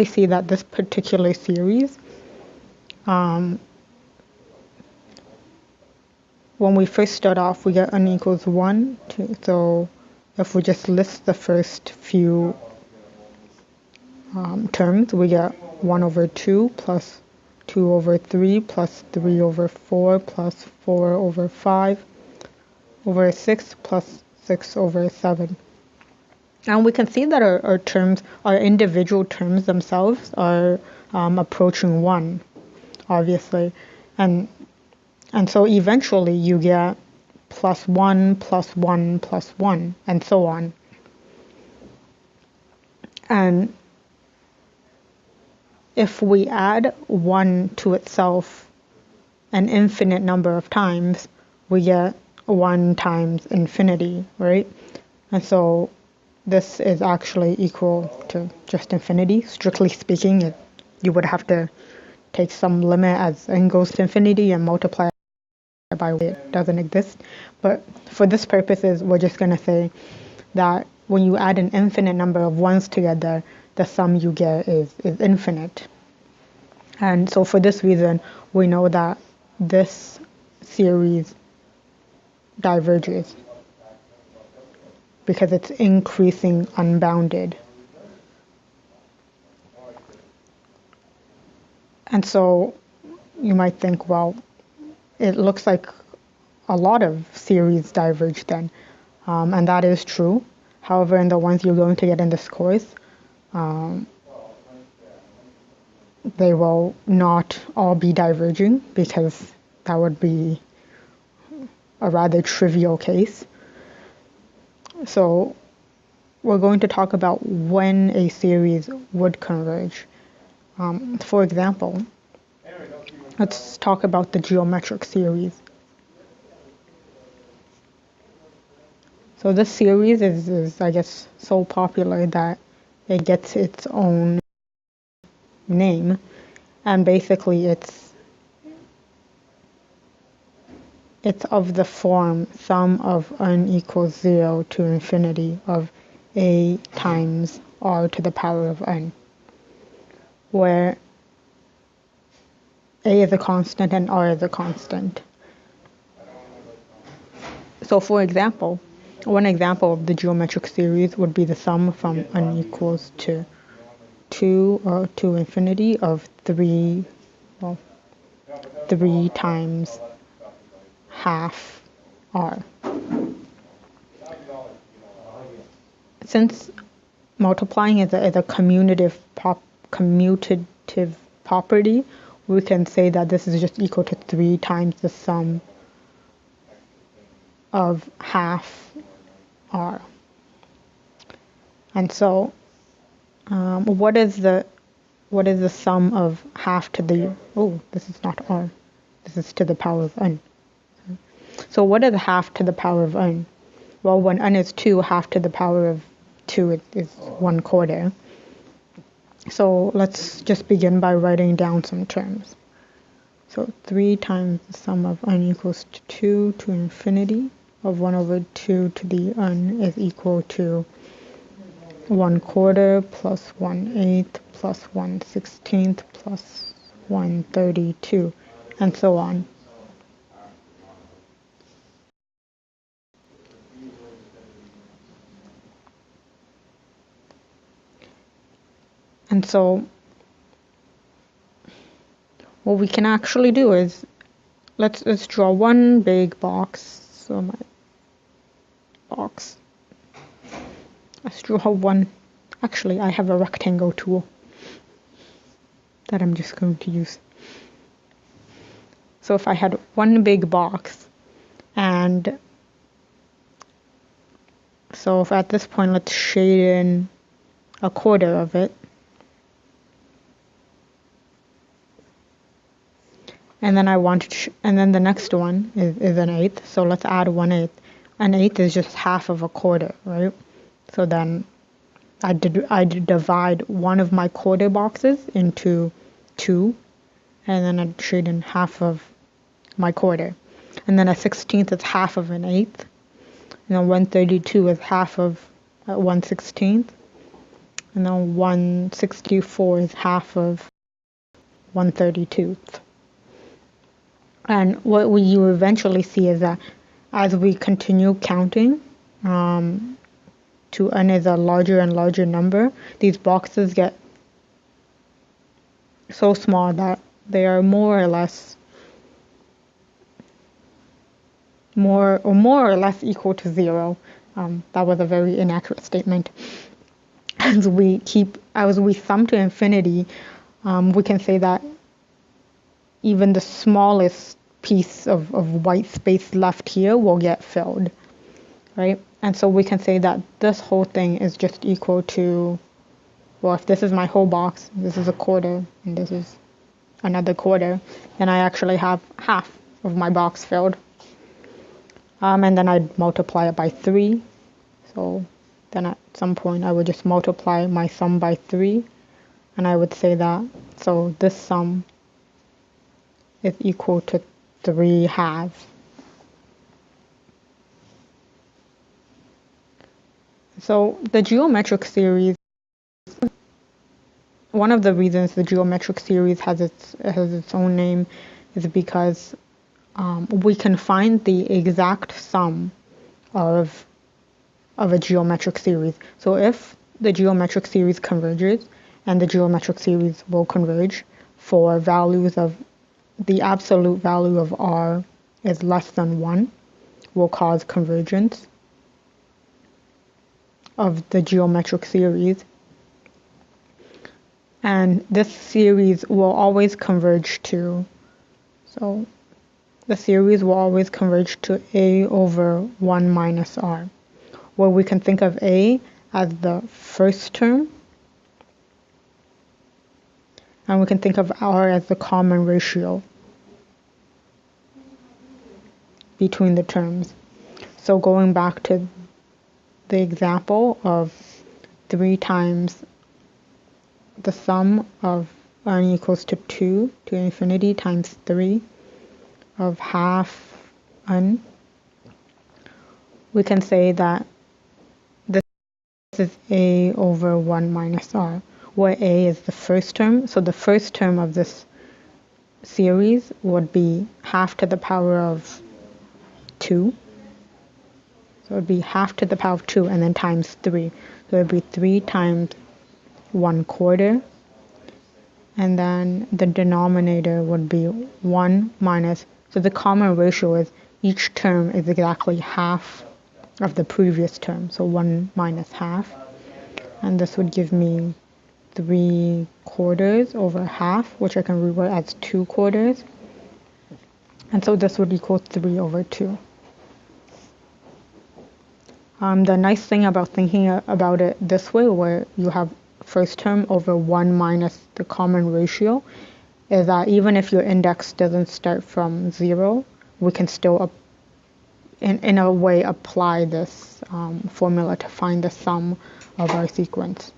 see that this particular series, when we first start off, we get n equals 1, 2. So if we just list the first few terms, we get 1 over 2 plus 2 over 3 plus 3 over 4 plus 4 over 5 over 6 plus 6 over 7. And we can see that our terms, our individual terms themselves are approaching 1, obviously. And so eventually you get plus 1, plus 1, plus 1, and so on. And if we add 1 to itself an infinite number of times, we get 1 times infinity, right? And so this is actually equal to just infinity. Strictly speaking, you would have to take some limit as n goes to infinity and multiply it by it doesn't exist. But for this purposes, we're just going to say that when you add an infinite number of ones together, the sum you get is infinite. And so for this reason, we know that this series diverges, because it's increasing unbounded. And so you might think, well, it looks like a lot of series diverge then. And that is true. However, in the ones you're going to get in this course, they will not all be diverging, because that would be a rather trivial case. So we're going to talk about when a series would converge. For example, let's talk about the geometric series. So this series is, I guess, so popular that it gets its own name. And basically it's of the form sum of n equals 0 to infinity of a times r to the power of n, where a is a constant and r is a constant. So for example, one example of the geometric series would be the sum from n equals to 2 or to infinity of 3 times half r. Since multiplying is a commutative property, we can say that this is just equal to 3 times the sum of half r. And so what is the sum of half to the, this is not r, this is to the power of n. So what is half to the power of n? Well, when n is 2, half to the power of 2 is 1/4. So let's just begin by writing down some terms. So 3 times the sum of n equals to 2 to infinity of 1 over 2 to the n is equal to 1/4 plus 1/8 plus 1/16 plus 1/32, and so on. And so what we can actually do is, let's draw one big box. So my box, let's draw one. Actually, I have a rectangle tool that I'm just going to use. So if I had one big box, and so if at this point let's shade in 1/4 of it, and then and then the next one is 1/8. So let's add 1/8. 1/8 is just half of 1/4, right? So then I divide one of my quarter boxes into 2, and then I'd shade in half of my quarter. And then 1/16 is half of 1/8. And then 1/32 is half of 1/16. And then 164 is half of 132. And what you eventually see is that as we continue counting to n is a larger and larger number, these boxes get so small that they are more or less equal to 0. That was a very inaccurate statement. As we sum to infinity, we can say that even the smallest piece of white space left here will get filled, right? And so we can say that this whole thing is just equal to, well, if this is my whole box, this is a quarter, and this is another quarter, then I actually have half of my box filled. And then I'd multiply it by 3. So then at some point I would just multiply my sum by 3, and I would say that, so this sum is equal to 3 halves. So the geometric series, one of the reasons the geometric series has its own name is because we can find the exact sum of a geometric series. So if the geometric series converges, and the geometric series will converge for values of the absolute value of r is less than 1, will cause convergence of the geometric series. And this series will always converge to, so the series will always converge to a over 1 minus r, where we can think of a as the first term, and we can think of r as the common ratio between the terms. So going back to the example of 3 times the sum of n equals to 2 to infinity times 3 of half n, we can say that this is a over 1 minus r, where a is the first term. So the first term of this series would be half to the power of 2. So it would be half to the power of 2 and then times 3. So it would be 3 times 1/4. And then the denominator would be 1 minus, so the common ratio is each term is exactly half of the previous term. So 1 minus half. And this would give me 3/4 over half, which I can rewrite as 2/4. And so this would equal 3 over 2. The nice thing about thinking about it this way, where you have first term over 1 minus the common ratio, is that even if your index doesn't start from 0, we can still, in a way, apply this formula to find the sum of our sequence.